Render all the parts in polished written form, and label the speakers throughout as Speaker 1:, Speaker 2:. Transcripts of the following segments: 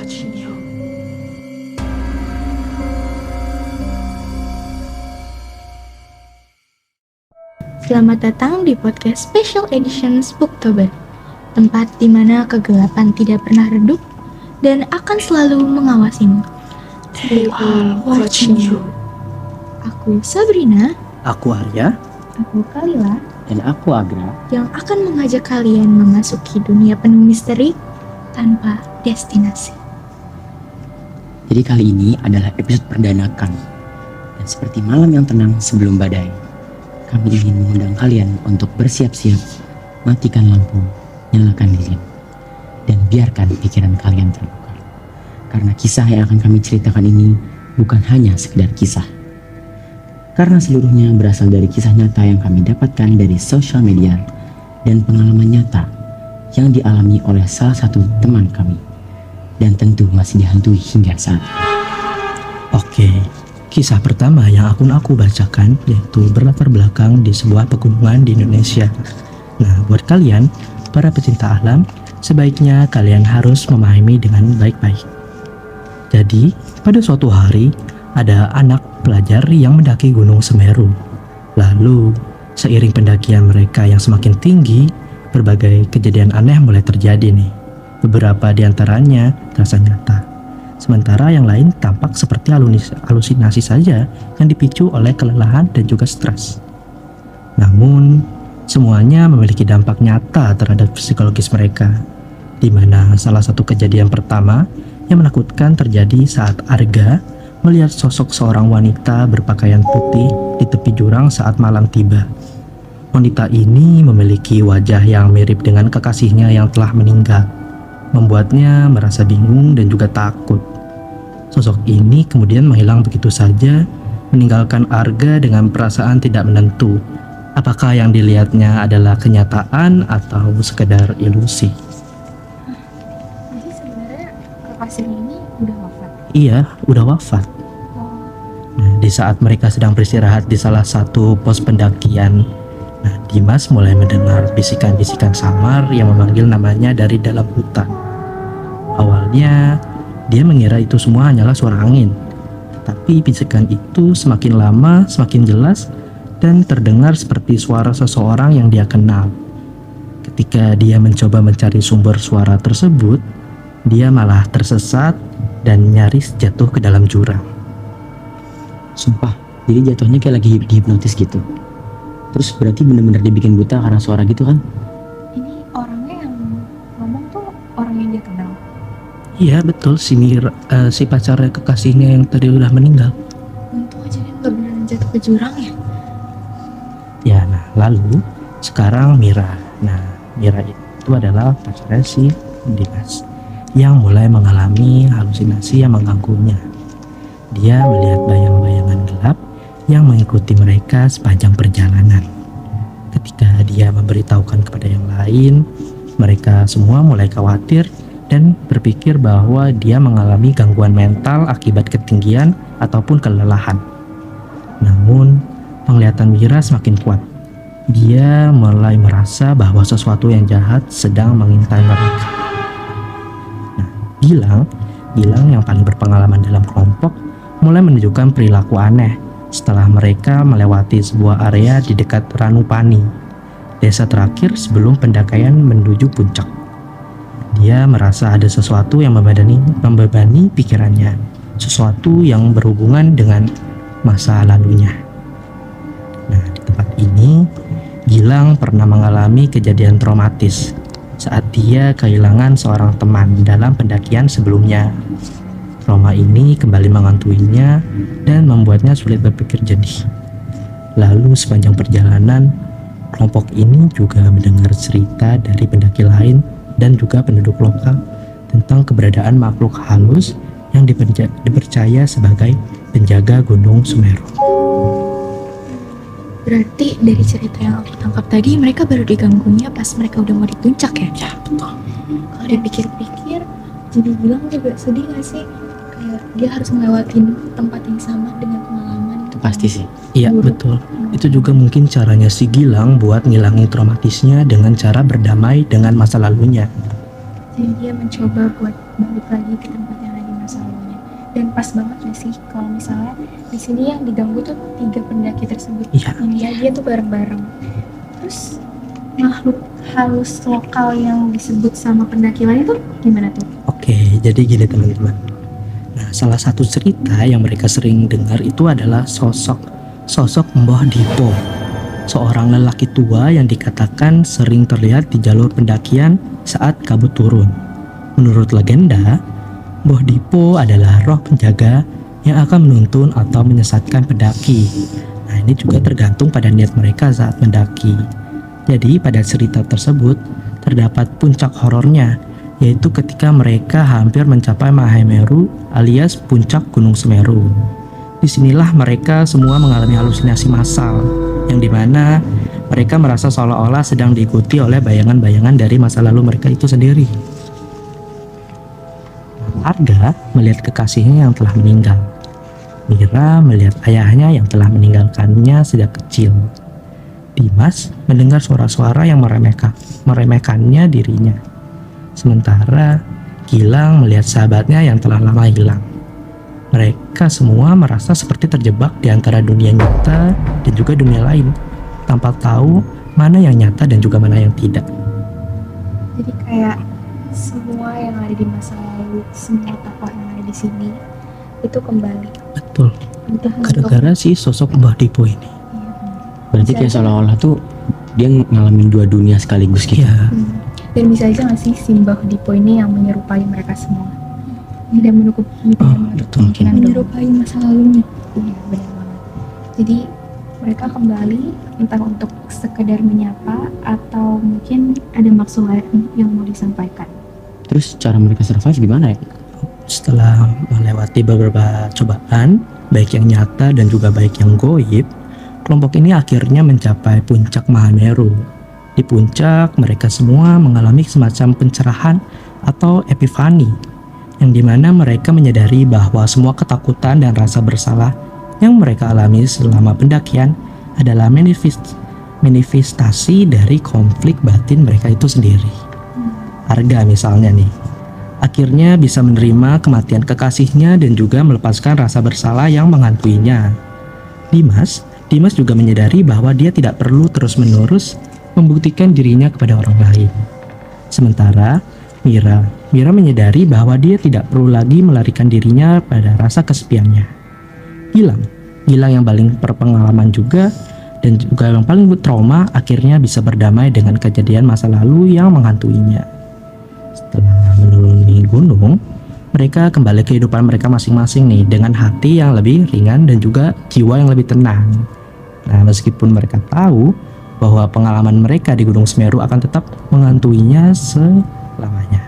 Speaker 1: watching you.
Speaker 2: Selamat datang di podcast Special Edition Spooktober, tempat di mana kegelapan tidak pernah redup dan akan selalu mengawasimu.
Speaker 1: They are watching you.
Speaker 2: Aku Sabrina,
Speaker 3: Aku Arya,
Speaker 2: aku Kalila,
Speaker 3: dan aku Agra.
Speaker 2: yang akan mengajak kalian memasuki dunia penuh misteri tanpa destinasi.
Speaker 3: Jadi kali ini adalah episode perdana kami. Dan seperti malam yang tenang sebelum badai, kami ingin mengundang kalian untuk bersiap-siap, matikan lampu, nyalakan lilin, dan biarkan pikiran kalian terbuka. Karena kisah yang akan kami ceritakan ini bukan hanya sekedar kisah. Karena seluruhnya berasal dari kisah nyata yang kami dapatkan dari sosial media dan pengalaman nyata yang dialami oleh salah satu teman kami. Dan tentu masih dihantui hingga saat ini.
Speaker 4: Oke, kisah pertama yang akan aku bacakan yaitu berlatar belakang di sebuah pegunungan di Indonesia. Nah, buat kalian, para pecinta alam, sebaiknya kalian harus memahami dengan baik-baik. Jadi, pada suatu hari, ada anak pelajar yang mendaki Gunung Semeru. Lalu, seiring pendakian mereka yang semakin tinggi, berbagai kejadian aneh mulai terjadi nih. Beberapa di antaranya terasa nyata. Sementara yang lain tampak seperti halusinasi saja yang dipicu oleh kelelahan dan juga stres. Namun, semuanya memiliki dampak nyata terhadap psikologis mereka, di mana salah satu kejadian pertama yang menakutkan terjadi saat Arga melihat sosok seorang wanita berpakaian putih di tepi jurang saat malam tiba. Wanita ini memiliki wajah yang mirip dengan kekasihnya yang telah meninggal, membuatnya merasa bingung dan juga takut. Sosok ini kemudian menghilang begitu saja, meninggalkan Arga dengan perasaan tidak menentu. Apakah yang dilihatnya adalah kenyataan atau sekedar ilusi?
Speaker 2: Jadi sebenarnya kekasihnya ini udah wafat.
Speaker 4: Iya, udah wafat. Nah, di saat mereka sedang beristirahat di salah satu pos pendakian, nah, Dimas mulai mendengar bisikan-bisikan samar yang memanggil namanya dari dalam hutan. Awalnya, dia mengira itu semua hanyalah suara angin. Tapi bisikan itu semakin lama semakin jelas dan terdengar seperti suara seseorang yang dia kenal. Ketika dia mencoba mencari sumber suara tersebut, dia malah tersesat dan nyaris jatuh ke dalam jurang.
Speaker 3: Sumpah, jadi jatuhnya kayak lagi dihipnotis gitu. Terus berarti bener-bener dibikin buta karena suara gitu kan?
Speaker 2: Ini orangnya yang ngomong tuh orang yang dia kenal.
Speaker 4: Iya betul, si pacar kekasihnya yang tadi udah meninggal.
Speaker 2: Untung aja dia nggak beneran jatuh ke jurang ya.
Speaker 4: Ya, nah lalu sekarang Mira. Nah, Mira itu adalah pacarnya si Dimas yang mulai mengalami halusinasi yang mengganggunya. Dia melihat bayang-bayangan gelap yang mengikuti mereka sepanjang perjalanan. Ketika dia memberitahukan kepada yang lain, mereka semua mulai khawatir dan berpikir bahwa dia mengalami gangguan mental akibat ketinggian ataupun kelelahan. Namun, penglihatan Mira semakin kuat. Dia mulai merasa bahwa sesuatu yang jahat sedang mengintai mereka. Nah, Gilang yang paling berpengalaman dalam kelompok mulai menunjukkan perilaku aneh setelah mereka melewati sebuah area di dekat Ranupani, desa terakhir sebelum pendakian menuju puncak. Dia merasa ada sesuatu yang membebani pikirannya, sesuatu yang berhubungan dengan masa lalunya. Nah, di tempat ini, Gilang pernah mengalami kejadian traumatis saat dia kehilangan seorang teman dalam pendakian sebelumnya. Trauma ini kembali mengantuinya dan membuatnya sulit berpikir jernih. Lalu sepanjang perjalanan, kelompok ini juga mendengar cerita dari pendaki lain dan juga penduduk lokal tentang keberadaan makhluk halus yang dipercaya sebagai penjaga Gunung Semeru.
Speaker 2: Berarti dari cerita yang aku tangkap tadi, mereka baru diganggunya pas mereka udah mau di puncak ya?
Speaker 4: Ya, betul.
Speaker 2: Kalau dipikir-pikir, jadi bilang juga sedih gak sih? Kayak dia harus ngelewatin tempat yang sama dengan pengalaman.
Speaker 3: Itu pasti sih.
Speaker 4: Iya,
Speaker 2: Buruk.
Speaker 4: betul. Itu juga mungkin caranya si Gilang buat ngilangin traumatisnya dengan cara berdamai dengan masa lalunya.
Speaker 1: Jadi dia mencoba buat balik lagi ke tempat yang ada di masa lalunya. Dan pas banget gak sih kalau misalnya di sini yang diganggu tuh 3 pendaki tersebut.
Speaker 4: Iya.
Speaker 1: Yang dia tuh bareng-bareng. Terus makhluk halus lokal yang disebut sama pendaki lain tuh gimana tuh?
Speaker 4: Oke, jadi gini teman-teman. Nah, salah satu cerita yang mereka sering dengar itu adalah sosok Mbah Dipo, seorang lelaki tua yang dikatakan sering terlihat di jalur pendakian saat kabut turun. Menurut legenda, Mbah Dipo adalah roh penjaga yang akan menuntun atau menyesatkan pendaki. Nah, ini juga tergantung pada niat mereka saat mendaki. Jadi pada cerita tersebut terdapat puncak horornya, yaitu ketika mereka hampir mencapai Mahameru alias puncak Gunung Semeru. Disinilah mereka semua mengalami halusinasi massal, yang dimana mereka merasa seolah-olah sedang diikuti oleh bayangan-bayangan dari masa lalu mereka itu sendiri. Arga melihat kekasihnya yang telah meninggal. Mira melihat ayahnya yang telah meninggalkannya sejak kecil. Dimas mendengar suara-suara yang meremehkannya dirinya. Sementara Gilang melihat sahabatnya yang telah lama hilang. Mereka semua merasa seperti terjebak di antara dunia nyata dan juga dunia lain, tanpa tahu mana yang nyata dan juga mana yang tidak.
Speaker 1: Jadi kayak semua yang ada di masa lalu, semua tokoh yang ada di sini itu kembali.
Speaker 4: Betul,
Speaker 1: Entah
Speaker 4: gara-gara si sosok Mbah Dipo ini.
Speaker 3: Berarti kayak seolah-olah tuh dia ngalamin 2 dunia sekaligus gitu.
Speaker 4: Iya,
Speaker 1: Dan bisa aja nggak sih si Mbah Dipo ini yang menyerupai mereka semua? Tidak menutup
Speaker 4: betul.
Speaker 1: kemungkinan menyerupai masa lalunya. Iya, benar banget. Jadi mereka kembali entah untuk sekedar menyapa atau mungkin ada maksud lain yang mau disampaikan.
Speaker 3: Terus cara mereka survive gimana ya?
Speaker 4: setelah melewati beberapa cobaan, baik yang nyata dan juga baik yang goib, kelompok ini akhirnya mencapai puncak Mahameru. Di puncak, mereka semua mengalami semacam pencerahan atau epifani, yang dimana mereka menyadari bahwa semua ketakutan dan rasa bersalah yang mereka alami selama pendakian adalah manifestasi dari konflik batin mereka itu sendiri. Arga misalnya nih, akhirnya bisa menerima kematian kekasihnya dan juga melepaskan rasa bersalah yang menghantuinya. Dimas juga menyadari bahwa dia tidak perlu terus-menerus membuktikan dirinya kepada orang lain. Sementara Mira menyadari bahwa dia tidak perlu lagi melarikan dirinya pada rasa kesepiannya. Gilang yang paling berpengalaman juga dan juga yang paling trauma akhirnya bisa berdamai dengan kejadian masa lalu yang menghantuinya. Setelah menuruni gunung, mereka kembali ke kehidupan mereka masing-masing nih dengan hati yang lebih ringan dan juga jiwa yang lebih tenang. Nah, meskipun mereka tahu bahwa pengalaman mereka di Gunung Semeru akan tetap menghantuinya selamanya.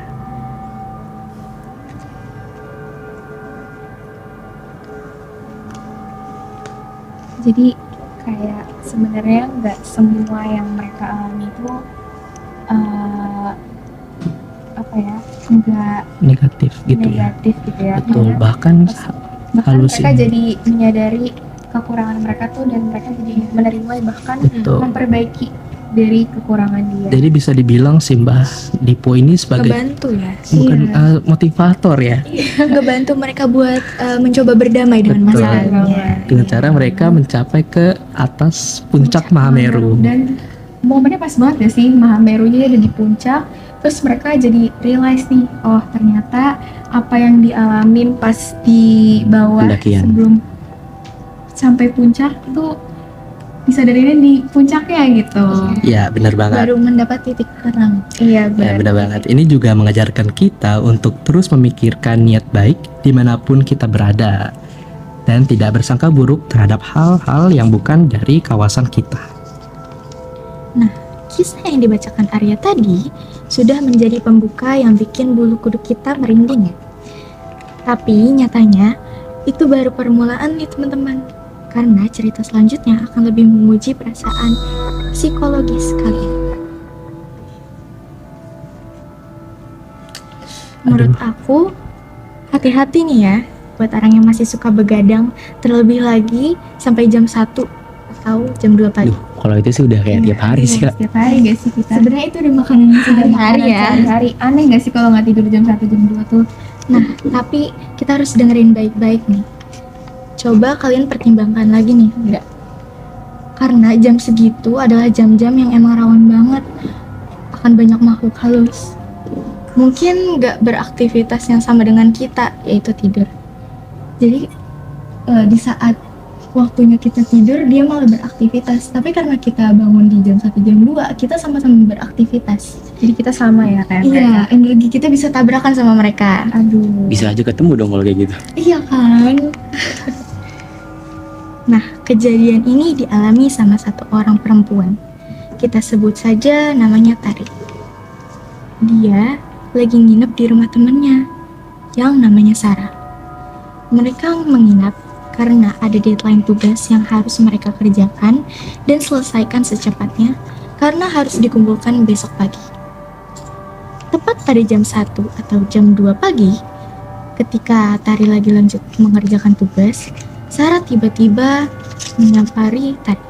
Speaker 1: Jadi kayak sebenarnya nggak semua yang mereka alami itu nggak
Speaker 4: Negatif gitu ya.
Speaker 1: negatif gitu ya.
Speaker 4: Betul,
Speaker 1: Karena
Speaker 4: bahkan halusin.
Speaker 1: mereka jadi menyadari kekurangan mereka tuh dan mereka jadi menerima bahkan
Speaker 4: Betul.
Speaker 1: memperbaiki dari kekurangan dia.
Speaker 4: Jadi bisa dibilang si Mbah Dipo ini sebagai
Speaker 2: Ngebantu ya,
Speaker 4: bukan
Speaker 1: Iya.
Speaker 4: motivator ya,
Speaker 2: ngebantu mereka buat mencoba berdamai dengan
Speaker 4: Betul.
Speaker 2: masa lalunya.
Speaker 4: dengan cara mereka mencapai ke atas puncak Mahameru.
Speaker 1: Dan momennya pas banget ya sih, Mahamerunya ada di puncak. Terus mereka jadi realize nih, oh ternyata apa yang dialamin pas di bawah
Speaker 3: Pendakian.
Speaker 1: sebelum sampai puncak itu disadarinnya di puncaknya gitu.
Speaker 4: Ya benar banget.
Speaker 2: Baru mendapat titik terang.
Speaker 1: Iya
Speaker 4: Ya benar banget. Ini juga mengajarkan kita untuk terus memikirkan niat baik dimanapun kita berada dan tidak bersangka buruk terhadap hal-hal yang bukan dari kawasan kita.
Speaker 2: Kisah yang dibacakan Arya tadi sudah menjadi pembuka yang bikin bulu kuduk kita merinding ya. Tapi nyatanya itu baru permulaan nih teman-teman. Karena cerita selanjutnya akan lebih menguji perasaan psikologis kalian. Menurut aku, hati-hati nih ya buat orang yang masih suka begadang, terlebih lagi sampai jam 1 atau jam 2 pagi.
Speaker 3: Duh, kalau itu sih udah kayak tiap hari sih, Kak.
Speaker 1: Setiap hari gak sih kita?
Speaker 2: Sebenarnya itu udah makanan sehari-hari ya.
Speaker 1: Sehari-hari. Aneh gak sih kalau nggak tidur jam 1 jam 2 tuh?
Speaker 2: Nah, tapi kita harus dengerin baik-baik nih. Coba kalian pertimbangkan lagi nih, enggak? Karena jam segitu adalah jam-jam yang emang rawan banget akan banyak makhluk halus. Mungkin nggak beraktivitas yang sama dengan kita, yaitu tidur. Jadi di saat waktunya kita tidur, dia malah beraktivitas. Tapi karena kita bangun di jam 1 jam 2, kita sama-sama beraktivitas.
Speaker 1: Jadi kita sama ya kayak mereka.
Speaker 2: Iya, energi kita bisa tabrakan sama mereka.
Speaker 1: Aduh.
Speaker 3: Bisa aja ketemu dong kalau kayak gitu.
Speaker 2: Iya kan? Nah, kejadian ini dialami sama satu orang perempuan. Kita sebut saja namanya Tari. Dia lagi nginep di rumah temennya yang namanya Sarah. Mereka menginap karena ada deadline tugas yang harus mereka kerjakan dan selesaikan secepatnya karena harus dikumpulkan besok pagi. Tepat pada jam 1 atau jam 2 pagi, ketika Tari lagi lanjut mengerjakan tugas, Sarah tiba-tiba menyampari Tari.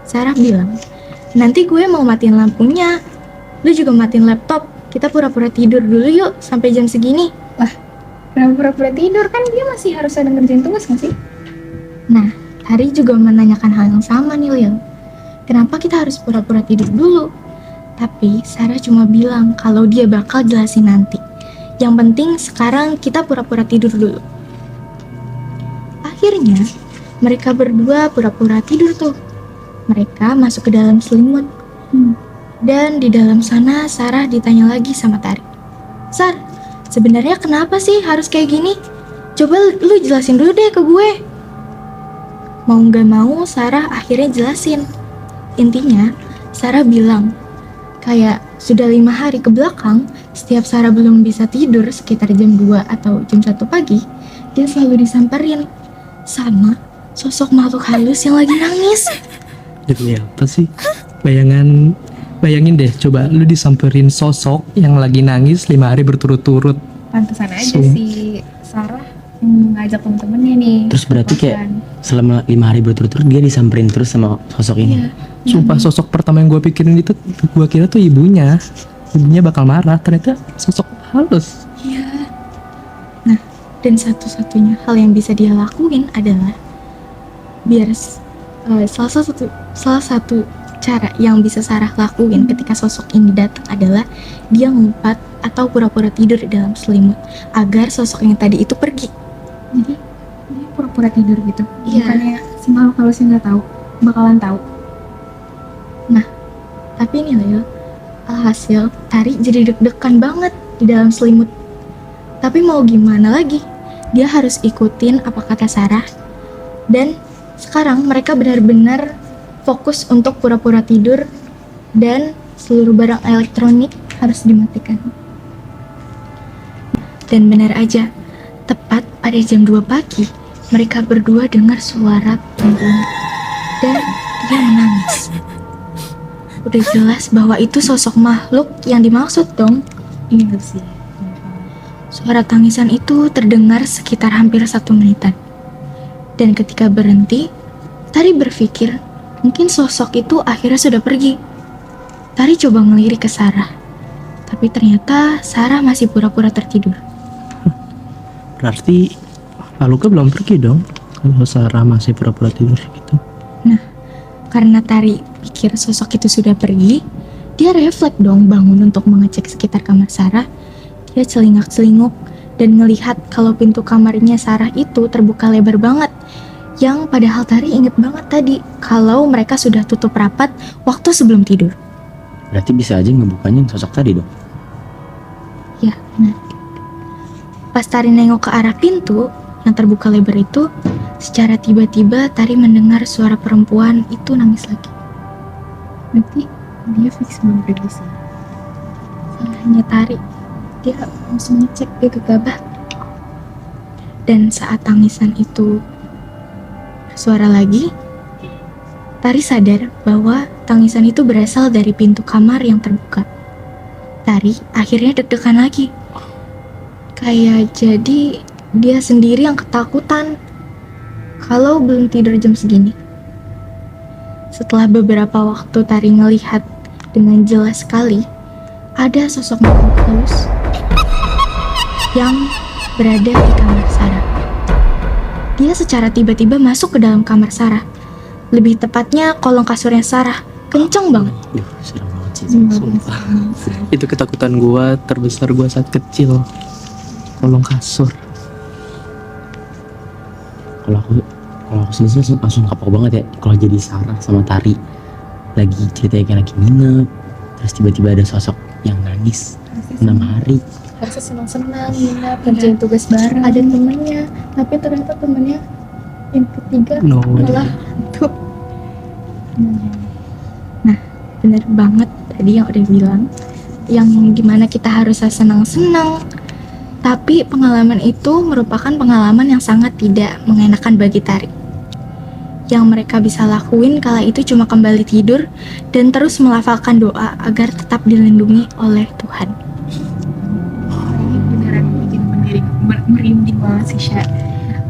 Speaker 2: Sarah bilang, "Nanti gue mau matiin lampunya, lu juga matiin laptop, kita pura-pura tidur dulu yuk sampai jam segini."
Speaker 1: Kenapa pura-pura tidur? Kan dia masih harus ada ngerjain tugas gak sih?
Speaker 2: Nah, Tari juga menanyakan hal yang sama nih Lil. Kenapa kita harus pura-pura tidur dulu? Tapi Sarah cuma bilang kalau dia bakal jelasin nanti. Yang penting sekarang kita pura-pura tidur dulu. Akhirnya, mereka berdua pura-pura tidur tuh. Mereka masuk ke dalam selimut. Dan di dalam sana Sarah ditanya lagi sama Tari. "Sar, sebenarnya kenapa sih harus kayak gini? Coba lu jelasin dulu deh ke gue." Mau gak mau Sarah akhirnya jelasin. Intinya, Sarah bilang, kayak sudah 5 hari ke belakang, setiap Sarah belum bisa tidur sekitar jam 2 atau jam 1 pagi, dia selalu disamperin sama sosok makhluk halus yang lagi nangis.
Speaker 4: Demi apa sih? Bayangin deh, coba lu disamperin sosok yang lagi nangis 5 hari berturut-turut.
Speaker 1: Pantesan aja si Sarah ngajak temen-temennya nih.
Speaker 3: Terus berarti kayak
Speaker 1: makan.
Speaker 3: selama 5 hari berturut-turut dia disamperin terus sama sosok ini.
Speaker 2: Iya.
Speaker 4: Sumpah sosok pertama yang gue pikirin itu, gue kira tuh ibunya bakal marah, ternyata sosok halus.
Speaker 2: Iya. Nah, dan satu-satunya hal yang bisa dia lakuin adalah biar salah satu cara yang bisa Sarah lakuin ketika sosok ini datang adalah dia ngumpat atau pura-pura tidur di dalam selimut agar sosok yang tadi itu pergi.
Speaker 1: Jadi dia pura-pura tidur gitu.
Speaker 2: Iya.
Speaker 1: Bukannya si makhluk halusnya nggak tahu, bakalan tahu.
Speaker 2: Tapi nih Lil, alhasil Tari jadi deg-degan banget di dalam selimut. Tapi mau gimana lagi? Dia harus ikutin apa kata Sarah. Dan sekarang mereka benar-benar fokus untuk pura-pura tidur dan seluruh barang elektronik harus dimatikan. Dan benar aja, tepat pada jam 2 pagi, mereka berdua dengar suara perempuan dan dia menangis. Udah jelas bahwa itu sosok makhluk yang dimaksud dong.
Speaker 1: Iya sih.
Speaker 2: Suara tangisan itu terdengar sekitar hampir 1 menitan. Dan ketika berhenti, Tari berpikir mungkin sosok itu akhirnya sudah pergi. Tari coba ngelirik ke Sarah, tapi ternyata Sarah masih pura-pura tertidur.
Speaker 4: Berarti makhluknya belum pergi dong, kalau Sarah masih pura-pura tidur gitu.
Speaker 2: Karena Tari pikir sosok itu sudah pergi, dia refleks dong bangun untuk mengecek sekitar kamar Sarah. Dia celingak-celinguk dan melihat kalau pintu kamarnya Sarah itu terbuka lebar banget. Yang padahal Tari inget banget tadi kalau mereka sudah tutup rapat waktu sebelum tidur.
Speaker 3: Berarti bisa aja ngebukanya sosok tadi dong.
Speaker 2: Ya, benar. Pas Tari nengok ke arah pintu yang terbuka lebar itu, secara tiba-tiba Tari mendengar suara perempuan itu nangis lagi.
Speaker 1: Berarti dia fix belum pergi sih.
Speaker 2: Salahnya Tari, dia langsung ngecek dia gegabah. Dan saat tangisan itu suara lagi, Tari sadar bahwa tangisan itu berasal dari pintu kamar yang terbuka. Tari akhirnya deg-degan lagi. Kayak jadi dia sendiri yang ketakutan kalau belum tidur jam segini. setelah beberapa waktu Tari ngelihat dengan jelas sekali ada sosok makhluk halus yang berada di kamar Sarah. Dia secara tiba-tiba masuk ke dalam kamar Sarah. Lebih tepatnya kolong kasurnya Sarah. Kenceng banget.
Speaker 3: Duh, serem banget sih.
Speaker 4: Sumpah. Itu ketakutan gua terbesar gua saat kecil. Kolong kasur.
Speaker 3: Kalau aku sendiri langsung kapok banget ya kalau jadi Sarah sama Tari lagi ceritanya kayak lagi nginep, terus tiba-tiba ada sosok yang nangis 6 hari.
Speaker 2: Harusnya senang-senang, nginap, kerjain tugas bareng. Ada temennya, tapi ternyata temennya yang ketiga
Speaker 4: No.
Speaker 2: malah tuh. Nah, bener banget tadi yang udah bilang, yang gimana kita harusnya senang-senang. Tapi pengalaman itu merupakan pengalaman yang sangat tidak mengenakan bagi Tari. Yang mereka bisa lakuin kala itu cuma kembali tidur dan terus melafalkan doa agar tetap dilindungi oleh Tuhan.
Speaker 1: Ini beneran bikin merinding banget sih, Sya.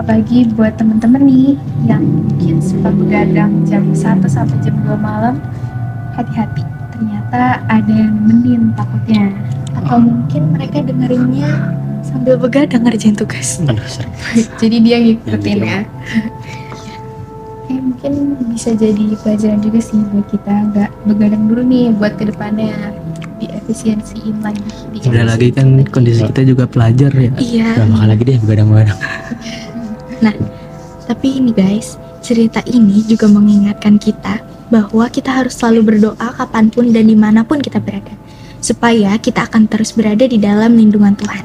Speaker 1: Apalagi buat temen-temen nih yang mungkin suka begadang jam 1 sampai jam 2 malam, hati-hati. Ternyata ada yang nemenin takutnya.
Speaker 2: Atau mungkin mereka dengerinnya sambil begadang ngerjain tugas.
Speaker 3: Aduh, serem.
Speaker 1: Jadi dia ngikutin
Speaker 3: Ya,
Speaker 1: ya. Mungkin bisa jadi pelajaran juga sih buat kita nggak begadang dulu nih buat kedepannya, diefisiensiin lagi.
Speaker 4: Udah lagi kan kondisi kita juga pelajar ya.
Speaker 2: Iya.
Speaker 3: Gak bakal lagi deh begadang-begadang.
Speaker 2: Tapi ini guys, cerita ini juga mengingatkan kita bahwa kita harus selalu berdoa kapanpun dan dimanapun kita berada, supaya kita akan terus berada di dalam lindungan Tuhan.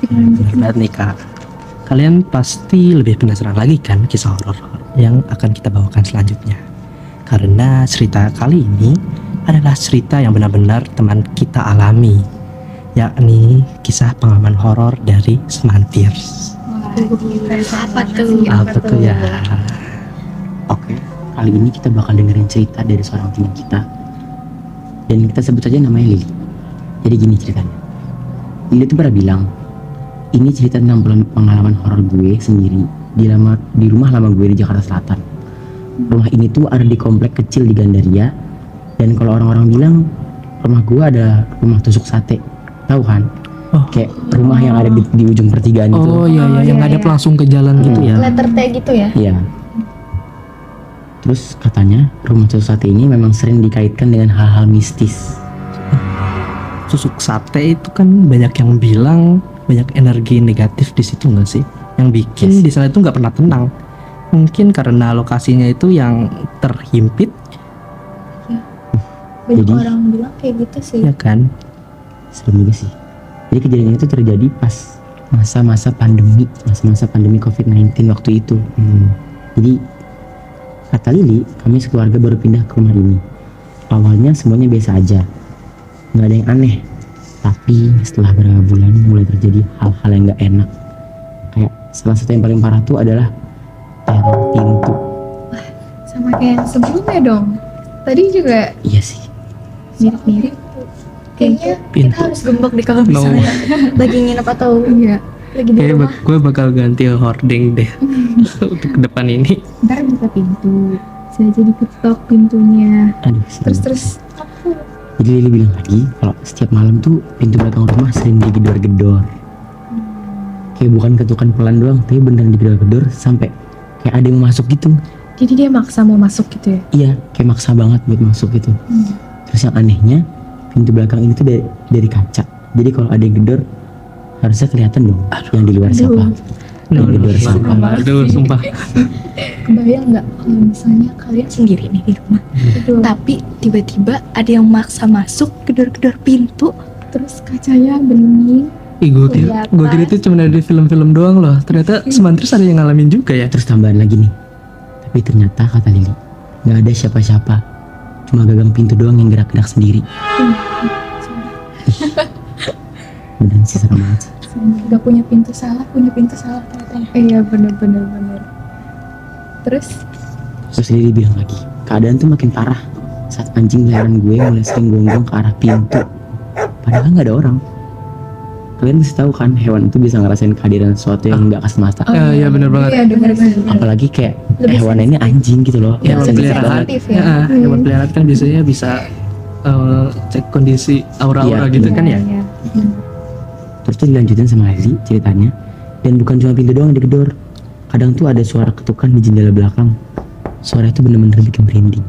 Speaker 4: Bener banget nih kak. Kalian pasti lebih penasaran lagi kan kisah horor yang akan kita bawakan selanjutnya. Karena cerita kali ini adalah cerita yang benar-benar teman kita alami, yakni kisah pengalaman horor dari Semantir.
Speaker 2: Apa tuh?
Speaker 4: Apa tuh ya?
Speaker 3: Oke, kali ini kita bakal dengerin cerita dari seorang teman kita. Dan kita sebut saja namanya Lili. Jadi gini ceritanya. Lili tuh pernah bilang, ini cerita tentang pengalaman horor gue sendiri di rumah lama gue di Jakarta Selatan. Rumah ini tuh ada di komplek kecil di Gandaria. Dan kalau orang-orang bilang rumah gue ada rumah tusuk sate, tahu kan?
Speaker 4: Oh.
Speaker 3: Kayak rumah yang ada di ujung pertigaan itu.
Speaker 4: Oh iya ya, yang
Speaker 1: iya,
Speaker 4: ngadep
Speaker 1: iya.
Speaker 4: langsung ke jalan gitu ya.
Speaker 2: Letter T gitu ya?
Speaker 3: Iya. Terus katanya rumah tusuk sate ini memang sering dikaitkan dengan hal-hal mistis.
Speaker 4: Tusuk sate itu kan banyak yang bilang banyak energi negatif di situ nggak sih? Yang bikin
Speaker 3: Yes.
Speaker 4: di sana itu nggak pernah tenang. Mungkin karena lokasinya itu yang terhimpit,
Speaker 2: Banyak
Speaker 3: Jadi-
Speaker 2: orang bilang kayak gitu sih.
Speaker 4: ya kan?
Speaker 3: Serem juga sih. Jadi kejadian itu terjadi pas masa-masa pandemi COVID-19 waktu itu. Jadi kata Lili, kami sekeluarga baru pindah ke rumah ini. Awalnya semuanya biasa aja, nggak ada yang aneh. Tapi setelah beberapa bulan mulai terjadi hal-hal yang nggak enak. Kayak salah satu yang paling parah tuh adalah teror pintu.
Speaker 1: Sama kayak yang sebelumnya dong. Tadi juga
Speaker 3: Iya sih.
Speaker 1: mirip-mirip.
Speaker 2: Kayaknya kita
Speaker 4: Pintu.
Speaker 2: harus gembok deh kalau
Speaker 4: No.
Speaker 2: misalnya lagi nginep atau
Speaker 1: Iya.
Speaker 2: lagi di
Speaker 4: Kayak
Speaker 2: rumah.
Speaker 4: gue bakal ganti hording deh untuk ke depan ini.
Speaker 1: Ntar buka pintu, bisa jadi ketok pintunya.
Speaker 3: Aduh, serem.
Speaker 1: Terus
Speaker 3: Jadi Lili bilang lagi kalau setiap malam tuh pintu belakang rumah sering digedor-gedor. Kayak bukan ketukan pelan doang, tapi beneran digedor-gedor sampai kayak ada yang mau masuk gitu.
Speaker 1: jadi dia maksa mau masuk gitu ya.
Speaker 3: Iya, kayak maksa banget buat masuk gitu. Terus yang anehnya, pintu belakang ini tuh dari kaca. Jadi kalau ada yang gedor, harusnya kelihatan dong yang di luar siapa.
Speaker 4: No,
Speaker 3: Yang gedor siapa.
Speaker 4: sumpah.
Speaker 2: Kebayang nggak kalau misalnya kalian sendiri nih di rumah, tapi tiba-tiba ada yang maksa masuk, gedor-gedor pintu,
Speaker 1: Terus kacanya bening.
Speaker 4: Ih, gue
Speaker 2: Kelihatan.
Speaker 4: kira itu cuma ada di film-film doang loh. Ternyata Semantris ada yang ngalamin juga ya.
Speaker 3: Terus tambahan lagi nih. Tapi ternyata kata Lili, nggak ada siapa-siapa. Cuma gagang pintu doang yang gerak-gerak sendiri. Beneran sih serem banget sih.
Speaker 1: Gak punya pintu salah ternyata. Iya bener. Terus
Speaker 3: Terus Lili bilang lagi, keadaan tuh makin parah saat anjing peliharaan gue mulai sering gonggong ke arah pintu. Padahal nggak ada orang. Kalian mesti tahu kan hewan itu bisa ngerasain kehadiran sesuatu yang nggak kasat mata.
Speaker 4: Iya benar banget.
Speaker 1: Iya benar.
Speaker 3: Apalagi kayak
Speaker 2: Lebih
Speaker 3: hewan ini anjing gitu loh.
Speaker 4: Hewan
Speaker 3: Sensitif
Speaker 4: peliharaan,
Speaker 3: banget.
Speaker 1: sensitif ya.
Speaker 4: hewan peliharaan kan biasanya bisa cek kondisi aura-aura
Speaker 3: Iya.
Speaker 4: gitu kan ya.
Speaker 1: Iya.
Speaker 3: Terus tuh dilanjutin sama Lili ceritanya. Dan bukan cuma pintu doang yang digedor. Kadang tuh ada suara ketukan di jendela belakang. Suara itu bener-bener bikin merinding.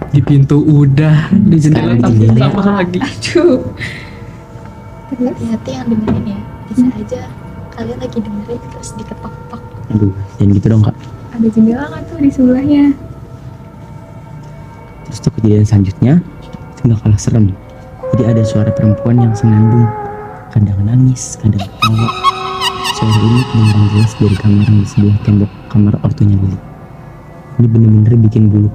Speaker 4: Di pintu udah, di jendela
Speaker 3: Sekarang
Speaker 4: tapi
Speaker 3: jendela.
Speaker 4: apa lagi?
Speaker 1: Aduh. Terus
Speaker 2: Hati-hati yang dengerin ya. Bisa aja kalian lagi dengerin terus diketok-ketok.
Speaker 3: Aduh, jangan gitu dong kak.
Speaker 1: ada jendela nggak tuh di sebelahnya?
Speaker 3: Terus tuh kejadian selanjutnya itu gak kalah serem. Jadi ada suara perempuan yang senandung. Kadang nangis, kadang ketawa. Suara ini kedengaran jelas dari kamar yang di sebelah tembok kamar ortunya Lili. Ini bener-bener bikin bulu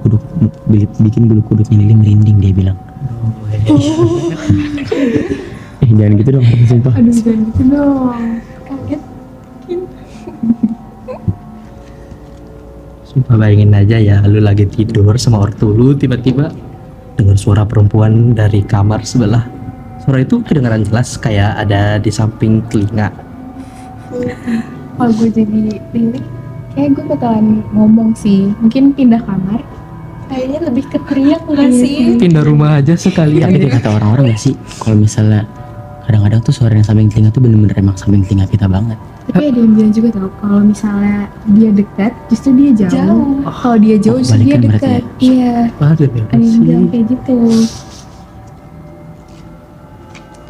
Speaker 3: kuduknya Lili merinding, dia bilang. Jangan gitu dong, sumpah.
Speaker 1: Aduh jangan gitu dong. Kaget.
Speaker 4: Sumpah bayangin aja ya, lu lagi tidur sama ortu lu, tiba-tiba dengar suara perempuan dari kamar sebelah. Suara itu kedengaran jelas kayak ada di samping telinga.
Speaker 1: Kalau gue jadi Lili, kayak gue bakalan ngomong sih. Mungkin pindah kamar.
Speaker 2: Kayaknya lebih ke teriak nggak
Speaker 1: Iya
Speaker 2: sih?
Speaker 4: Pindah rumah aja sekalian.
Speaker 3: Tapi kayak kata orang-orang gak sih, kalau misalnya kadang-kadang tuh suara yang samping telinga tuh bener-bener emang samping telinga kita banget.
Speaker 1: Tapi ada yang bilang juga tau, kalau misalnya dia dekat, justru dia jauh.
Speaker 2: Jauh.
Speaker 1: Kalau dia jauh, justru dia
Speaker 3: kebalikan berarti
Speaker 1: dekat. Iya,
Speaker 4: Waduh,
Speaker 1: ada yang bilang kayak gitu.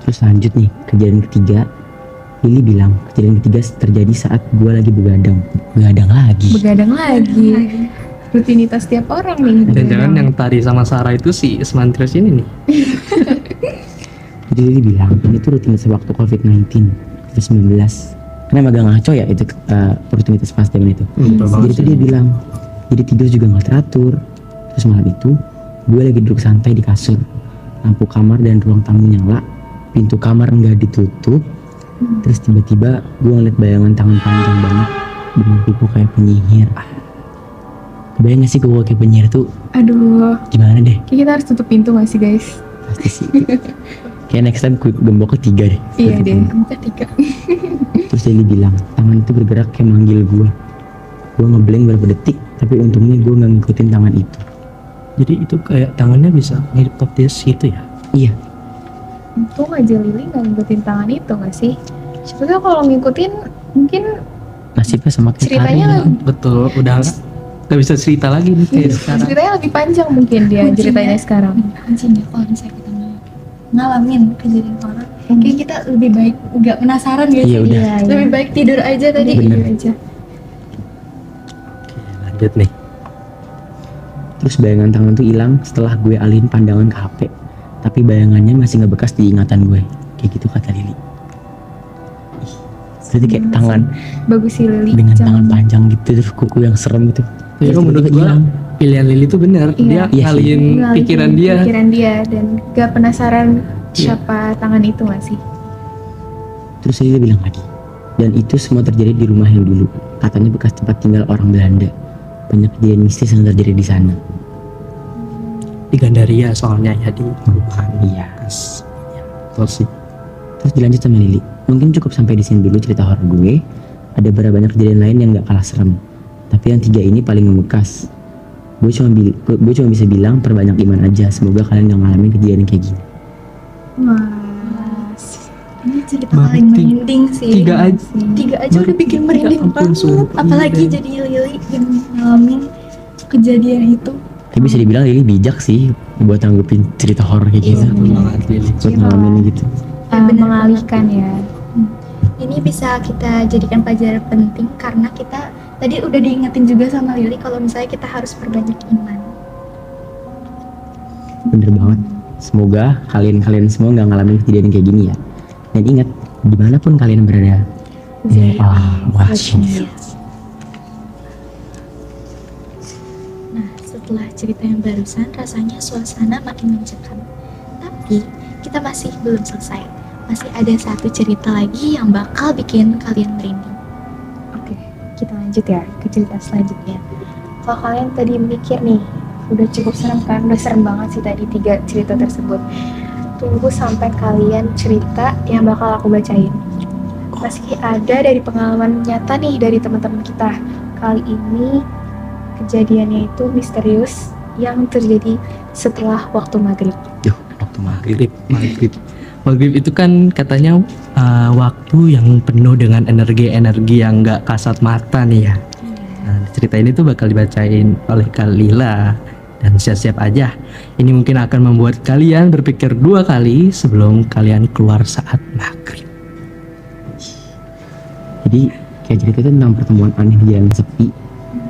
Speaker 3: Terus lanjut nih, kejadian ketiga. Lili bilang, kejadian ketiga terjadi saat gue lagi begadang. Begadang lagi.
Speaker 1: Begadang lagi. Rutinitas tiap orang nih.
Speaker 4: Jangan-jangan
Speaker 1: begadang.
Speaker 4: yang tadi sama Sarah itu si Smantris ini nih.
Speaker 3: Jadi Lili bilang, ini tuh rutinitas waktu COVID-19, COVID-19. Karena emang agak ngaco ya itu rutinitas pas zaman itu.
Speaker 4: Betul
Speaker 3: Jadi tuh dia bilang, jadi tidur juga gak teratur. Terus malam itu, gue lagi duduk santai di kasur. Lampu kamar dan ruang tamu nyala. Pintu kamar nggak ditutup. Terus tiba-tiba gue ngeliat bayangan tangan panjang banget dengan kuku kayak penyihir. Kebayang gak sih kuku kayak penyihir tuh
Speaker 1: Aduh,
Speaker 3: gimana deh?
Speaker 1: kayak kita harus tutup pintu gak sih guys?
Speaker 3: Pasti sih. Kayak next time gue gembok ketiga deh.
Speaker 1: Iya
Speaker 3: Tutup
Speaker 1: deh.
Speaker 3: pintu.
Speaker 2: Ketiga.
Speaker 3: Terus Lili bilang, tangan itu bergerak kayak manggil gue. Gue ngeblank beberapa detik, tapi untungnya gue nggak ngikutin tangan itu.
Speaker 4: Jadi itu kayak tangannya bisa ngipnotis gitu ya.
Speaker 3: Iya,
Speaker 1: Untung aja Lili gak ngikutin tangan itu gak sih? Sebetulnya kalau ngikutin, mungkin
Speaker 3: nasibnya sama kayak
Speaker 1: Ceritanya
Speaker 3: Karin.
Speaker 4: Betul, udah nggak bisa cerita lagi nih kayak sekarang.
Speaker 1: ceritanya lebih panjang mungkin dia
Speaker 2: Kuncinya.
Speaker 1: ceritanya sekarang.
Speaker 2: Anjing ya kalau misalnya kita ngalamin kejadian horor, kayak kita lebih baik nggak penasaran gitu.
Speaker 3: Iya, udah.
Speaker 2: Lebih baik tidur aja tadi.
Speaker 3: Bener.
Speaker 1: Iya aja.
Speaker 4: Lanjut nih.
Speaker 3: Terus bayangan tangan tuh hilang setelah gue alihin pandangan ke HP. Tapi bayangannya masih ngebekas di ingatan gue. Kayak gitu kata Lili. Ih, berarti kayak tangan
Speaker 1: Bagus sih Lili.
Speaker 3: dengan
Speaker 1: Jangan-
Speaker 3: tangan panjang gitu, terus kuku yang serem gitu.
Speaker 4: Tapi
Speaker 3: Terus
Speaker 4: menurut
Speaker 3: tiba-tiba
Speaker 4: gua
Speaker 3: hilang.
Speaker 4: pilihan Lili tuh benar.
Speaker 1: Iya.
Speaker 4: Dia
Speaker 3: Iya sih.
Speaker 4: ngalihin
Speaker 1: Ngalihin
Speaker 4: pikiran dia.
Speaker 1: pikiran dia dan gak penasaran siapa tangan itu gak sih?
Speaker 3: Terus Lili bilang lagi. Dan itu semua terjadi di rumah yang dulu. Katanya bekas tempat tinggal orang Belanda. Banyak kejadian mistis yang terjadi di sana.
Speaker 4: Di Gandaria soalnya ya, di perumahan.
Speaker 3: Iya.
Speaker 4: Bekas. Ya, betul sih.
Speaker 3: Terus dilanjut sama Lili. Mungkin cukup sampai di sini dulu cerita horor gue. Ada beberapa banyak kejadian lain yang gak kalah serem. Tapi yang tiga ini paling membekas. Gue cuma bisa bilang perbanyak iman aja. Semoga kalian gak ngalamin kejadian yang kayak gini.
Speaker 1: Wah,
Speaker 2: Ini cerita
Speaker 4: Baru
Speaker 2: paling merinding sih.
Speaker 4: Tiga aja.
Speaker 2: Tiga aja
Speaker 4: Baru
Speaker 2: udah bikin
Speaker 4: tiga,
Speaker 2: merinding
Speaker 4: ampun,
Speaker 2: banget.
Speaker 4: sumpah.
Speaker 2: Apalagi
Speaker 4: Iya.
Speaker 2: jadi Lili yang ngalamin kejadian itu.
Speaker 3: Tapi bisa dibilang Lili bijak sih buat nanggepin cerita horor kayak gitu.
Speaker 4: Betul banget Lili.
Speaker 3: Buat ngalamin gitu.
Speaker 2: bener
Speaker 1: mengalihkan ya.
Speaker 2: Ini bisa kita jadikan pelajaran penting karena kita tadi udah diingetin juga sama Lili kalau misalnya kita harus perbanyak iman.
Speaker 3: Bener banget. Semoga kalian semua gak ngalamin kejadian kayak gini ya. Dan ingat, dimanapun kalian berada, watching you.
Speaker 2: Nah, setelah cerita yang barusan rasanya suasana makin mencekam. Tapi kita masih belum selesai. Masih ada satu cerita lagi yang bakal bikin kalian merinding.
Speaker 1: Oke, kita lanjut ya ke cerita selanjutnya. Kalau kalian tadi mikir nih, udah cukup serem kan? Udah serem banget sih tadi 3 cerita tersebut. tunggu sampai kalian cerita yang bakal aku bacain. Meski ada dari pengalaman nyata nih dari teman-teman kita, kali ini kejadiannya itu misterius yang terjadi setelah waktu maghrib.
Speaker 3: Duh, waktu maghrib.
Speaker 4: Maghrib itu kan katanya waktu yang penuh dengan energi-energi yang nggak kasat mata nih ya. Nah, cerita ini tuh bakal dibacain oleh Kak Lila, dan siap-siap aja. Ini mungkin akan membuat kalian berpikir 2 kali sebelum kalian keluar saat maghrib.
Speaker 3: Jadi kayak cerita itu tentang pertemuan aneh di jalan sepi,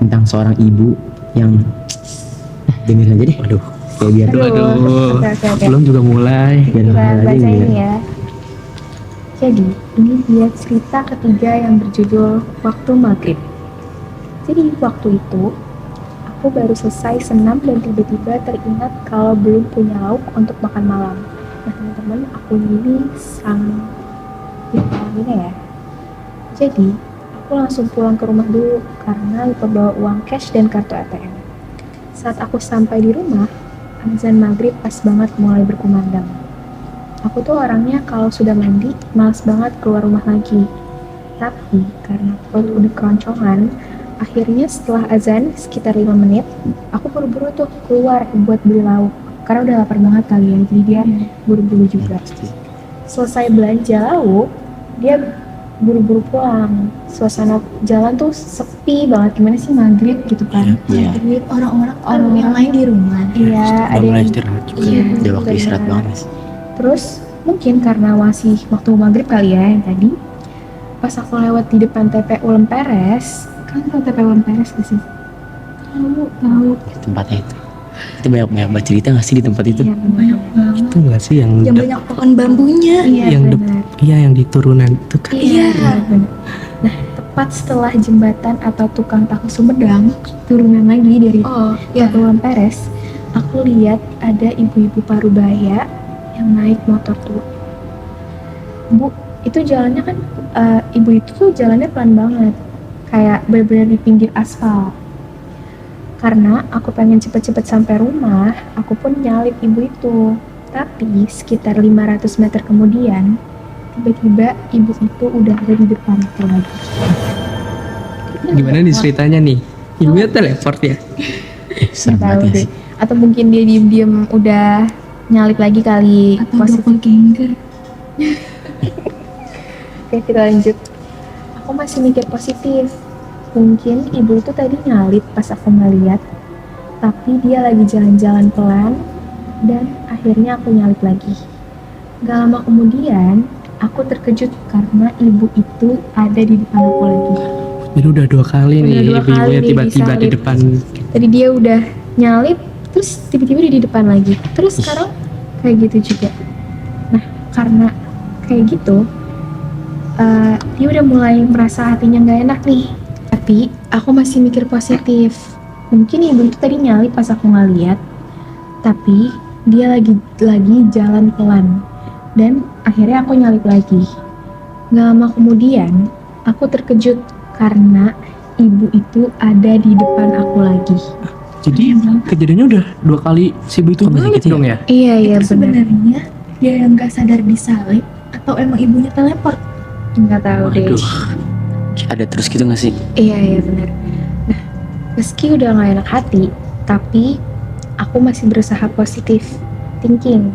Speaker 3: tentang seorang ibu yang dengerin aja deh.
Speaker 4: Waduh,
Speaker 3: Kayak biar
Speaker 4: Aduh.
Speaker 1: Oke.
Speaker 4: belum juga mulai.
Speaker 3: biar
Speaker 1: Kita
Speaker 3: hal aja
Speaker 1: baca
Speaker 3: yang
Speaker 1: ini ya. Jadi, ini dia cerita ketiga yang berjudul Waktu Maghrib. Jadi, waktu itu, aku baru selesai senam dan tiba-tiba teringat kalau belum punya lauk untuk makan malam. Nah, teman-teman, aku ini sang ini ya. Jadi, aku langsung pulang ke rumah dulu karena lupa bawa uang cash dan kartu ATM. Saat aku sampai di rumah, azan maghrib pas banget mulai berkumandang. Aku tuh orangnya kalau sudah mandi, malas banget keluar rumah lagi. Tapi karena perut udah keroncongan, akhirnya setelah azan sekitar 5 menit, aku buru-buru tuh keluar buat beli lauk. Karena udah lapar banget kali ya, jadi dia buru-buru juga. Selesai belanja lauk, dia buru-buru pulang. Suasana jalan tuh sepi banget, gimana sih maghrib gitu kan.
Speaker 3: Iya.
Speaker 2: Maghrib orang-orang yang main di rumah.
Speaker 1: Iya, ada
Speaker 4: mulai
Speaker 1: yang
Speaker 4: istirahat juga.
Speaker 1: Iya,
Speaker 3: Udah waktu
Speaker 1: benar.
Speaker 3: istirahat banget, Mas.
Speaker 1: Terus mungkin karena masih waktu maghrib kali ya yang tadi, pas aku lewat di depan TPU Lemperes, kan tahu TPU Lemperes gak sih? Tahu.
Speaker 3: Tempatnya itu banyak bercerita nggak sih di tempat itu?
Speaker 1: Iya, banyak banget.
Speaker 4: Itu nggak sih yang
Speaker 2: Yang banyak pohon bambunya.
Speaker 1: Iya,
Speaker 4: yang
Speaker 1: benar.
Speaker 4: iya yang di turunan itu kan?
Speaker 2: Iya.
Speaker 1: benar. Nah, tepat setelah jembatan atau tukang tahu Sumedang, turunan lagi dari
Speaker 2: Oh, ya.
Speaker 1: TPU Lemperes, aku lihat ada ibu-ibu parubaya yang naik motor tua. Bu, itu jalannya kan, ibu itu tuh jalannya pelan banget, kayak benar-benar di pinggir aspal. Karena aku pengen cepet-cepet sampai rumah, aku pun nyalip ibu itu. Tapi sekitar 500 meter kemudian, tiba-tiba ibu itu udah ada di depanku lagi.
Speaker 4: Gimana nih ceritanya nih? Ibunya teleport ya?
Speaker 3: Serem
Speaker 1: Nggak tahu
Speaker 3: banget ya
Speaker 1: deh.
Speaker 3: sih.
Speaker 1: Atau mungkin dia diem-diem udah nyalip lagi kali.
Speaker 2: Atau
Speaker 1: Positif.
Speaker 2: doppelganger.
Speaker 1: Oke, kita lanjut. Aku masih mikir positif. Mungkin ibu itu tadi nyalip pas aku ngeliat, tapi dia lagi jalan-jalan pelan, dan akhirnya aku nyalip lagi. Gak lama kemudian, aku terkejut karena ibu itu ada di depan aku lagi.
Speaker 4: Jadi udah 2 kali
Speaker 1: Udah
Speaker 4: nih
Speaker 1: 2
Speaker 4: ibu-ibunya
Speaker 1: kali
Speaker 4: tiba-tiba di
Speaker 1: disalip.
Speaker 4: depan.
Speaker 1: Tadi dia udah nyalip, terus tiba-tiba dia di depan lagi. Terus sekarang kayak gitu juga. Nah, karena kayak gitu, dia udah mulai merasa hatinya nggak enak nih. Tapi aku masih mikir positif. Mungkin ibu itu tadi nyalip pas aku ngeliat, tapi dia lagi jalan pelan. Dan akhirnya aku nyalip lagi. Gak lama kemudian, aku terkejut karena ibu itu ada di depan aku lagi.
Speaker 4: Jadi kejadiannya udah 2 kali si ibu itu
Speaker 3: Kok bisa
Speaker 4: nyalip
Speaker 3: gitu ya?
Speaker 4: dong ya?
Speaker 1: Iya, iya
Speaker 2: Itu
Speaker 1: benar.
Speaker 2: sebenarnya dia yang nggak sadar disalip atau emang ibunya teleport.
Speaker 1: Nggak tahu deh.
Speaker 4: Waduh.
Speaker 3: Ada terus gitu nggak sih?
Speaker 1: Iya, iya benar. Nah, meski udah gak enak hati, tapi aku masih berusaha positif thinking.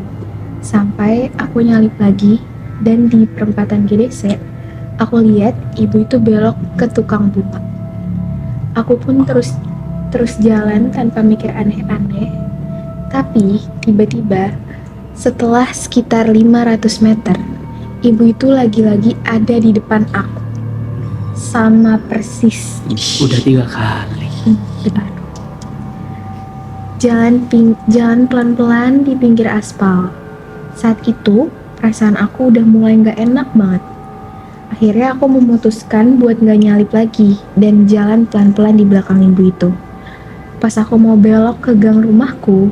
Speaker 1: Sampai aku nyalip lagi, dan di perempatan GDC, aku lihat ibu itu belok ke tukang bunga. Aku pun terus jalan tanpa mikir aneh-aneh. Tapi tiba-tiba, setelah sekitar 500 meter, ibu itu lagi-lagi ada di depan aku. Sama persis.
Speaker 4: Udah 3 kali.
Speaker 1: Aduh. Jalan pelan-pelan di pinggir aspal. Saat itu, perasaan aku udah mulai nggak enak banget. Akhirnya aku memutuskan buat nggak nyalip lagi dan jalan pelan-pelan di belakang ibu itu. Pas aku mau belok ke gang rumahku,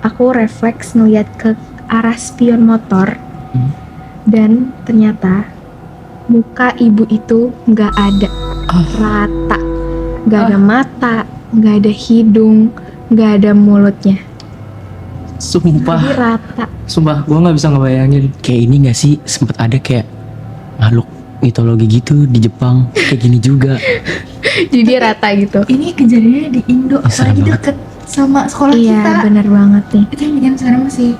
Speaker 1: aku refleks ngeliat ke arah spion motor. Dan ternyata muka ibu itu nggak ada, rata, nggak ada mata, nggak ada hidung, nggak ada mulutnya.
Speaker 4: Sumpah,
Speaker 2: Jadi rata.
Speaker 4: sumpah gue nggak bisa ngebayangin.
Speaker 3: Kayak ini gak sih, sempet ada kayak makhluk mitologi gitu di Jepang kayak gini juga.
Speaker 2: Jadi rata gitu.
Speaker 1: Ini kejadiannya di Indo,
Speaker 3: Serem
Speaker 1: apalagi
Speaker 3: banget.
Speaker 1: deket sama sekolah
Speaker 2: Iya,
Speaker 1: kita.
Speaker 2: bener banget nih.
Speaker 1: Itu yang bikin serem sih.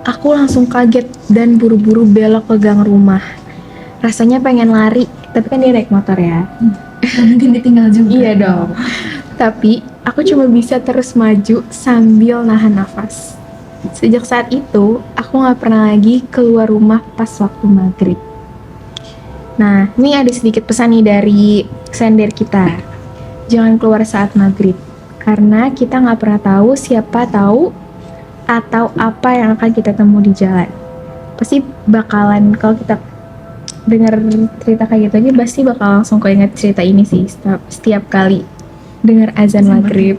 Speaker 2: Aku langsung kaget dan buru-buru belok ke gang rumah. Rasanya pengen lari, tapi kan dia naik motor ya.
Speaker 1: Gak mungkin ditinggal juga.
Speaker 2: Iya dong. Tapi aku cuma bisa terus maju sambil nahan nafas. Sejak saat itu, aku nggak pernah lagi keluar rumah pas waktu maghrib. Nah, ini ada sedikit pesan nih dari sender kita. Jangan keluar saat maghrib, karena kita nggak pernah tahu siapa tahu atau apa yang akan kita temu di jalan. Pasti bakalan, kalau kita dengar cerita kayak gitu aja, pasti bakal langsung keinget cerita ini sih setiap kali dengar azan
Speaker 1: Azan
Speaker 2: maghrib.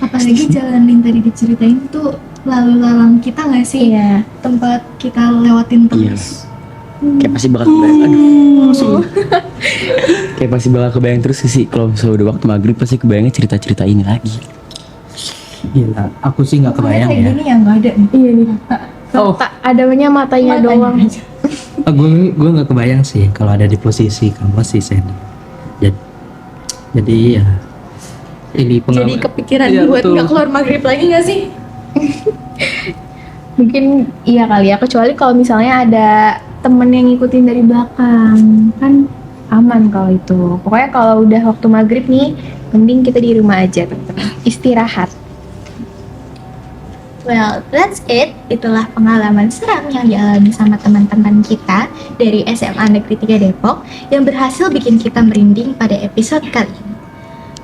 Speaker 1: Apalagi jalan yang tadi diceritain tuh lalu lalang kita nggak sih?
Speaker 2: Iya.
Speaker 1: Tempat kita lewatin terus.
Speaker 3: Kayak pasti bakal kebayang, aduh. Kayak pasti bakal kebayang terus sih kalau misalnya udah waktu maghrib pasti kebayangnya cerita-cerita ini lagi.
Speaker 4: Gila, aku sih nggak kebayang
Speaker 1: Kayak
Speaker 4: ya.
Speaker 1: gini yang nggak ada nih.
Speaker 2: Iya nih.
Speaker 4: Oh.
Speaker 2: Adanya matanya doang.
Speaker 1: aja.
Speaker 4: Gue nggak kebayang sih kalau ada di posisi kamu sih Sandy. Jadi ya ini
Speaker 2: Jadi
Speaker 4: pengalaman.
Speaker 2: kepikiran
Speaker 4: Iya,
Speaker 2: buat
Speaker 4: betul.
Speaker 2: nggak keluar maghrib lagi nggak sih? Mungkin iya kali ya, kecuali kalau misalnya ada temen yang ngikutin dari belakang, kan aman kalau itu. Pokoknya kalau udah waktu maghrib nih, mending kita di rumah aja, teman-teman. Istirahat. Well, that's it. Itulah pengalaman seram yang dialami sama teman-teman kita dari SMA Negeri 3 Depok yang berhasil bikin kita merinding pada episode kali ini.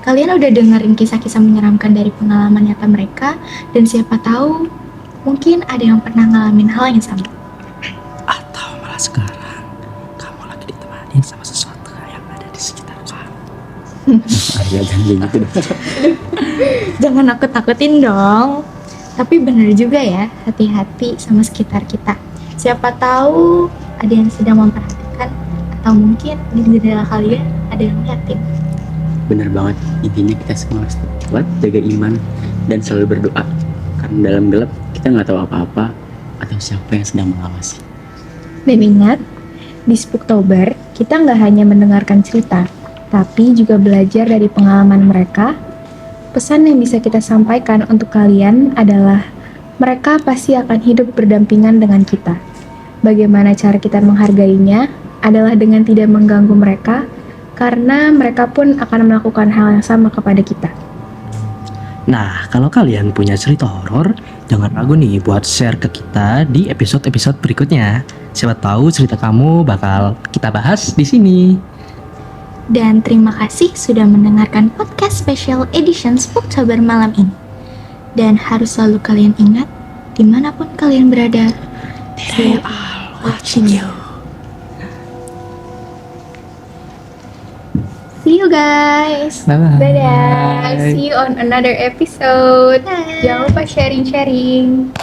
Speaker 2: Kalian udah dengerin kisah-kisah menyeramkan dari pengalaman nyata mereka, dan siapa tahu mungkin ada yang pernah ngalamin hal yang sama.
Speaker 4: Atau malah sekarang kamu lagi ditemani sama sesuatu yang ada di sekitar kamu.
Speaker 3: Jangan gitu dong.
Speaker 2: Jangan nakut-nakutin dong. Tapi bener juga ya, hati-hati sama sekitar kita. Siapa tahu ada yang sedang memperhatikan, atau mungkin di jendela kalian ada yang ngeliatin.
Speaker 3: Bener banget, intinya kita semua harus kuat, jaga iman, dan selalu berdoa. Karena dalam gelap kita nggak tahu apa-apa atau siapa yang sedang mengawasi.
Speaker 2: Dan ingat, di Spooktober kita nggak hanya mendengarkan cerita, tapi juga belajar dari pengalaman mereka. Pesan yang bisa kita sampaikan untuk kalian adalah mereka pasti akan hidup berdampingan dengan kita. Bagaimana cara kita menghargainya adalah dengan tidak mengganggu mereka, karena mereka pun akan melakukan hal yang sama kepada kita.
Speaker 4: Nah, kalau kalian punya cerita horor, jangan ragu nih buat share ke kita di episode-episode berikutnya. Siapa tahu cerita kamu bakal kita bahas di sini.
Speaker 2: Dan terima kasih sudah mendengarkan podcast special edition Spooktober malam ini. Dan harus selalu kalian ingat, dimanapun kalian berada, they are watching you. See you guys.
Speaker 4: Bye-bye.
Speaker 2: Dadah. See you on another episode. Jangan lupa sharing-sharing.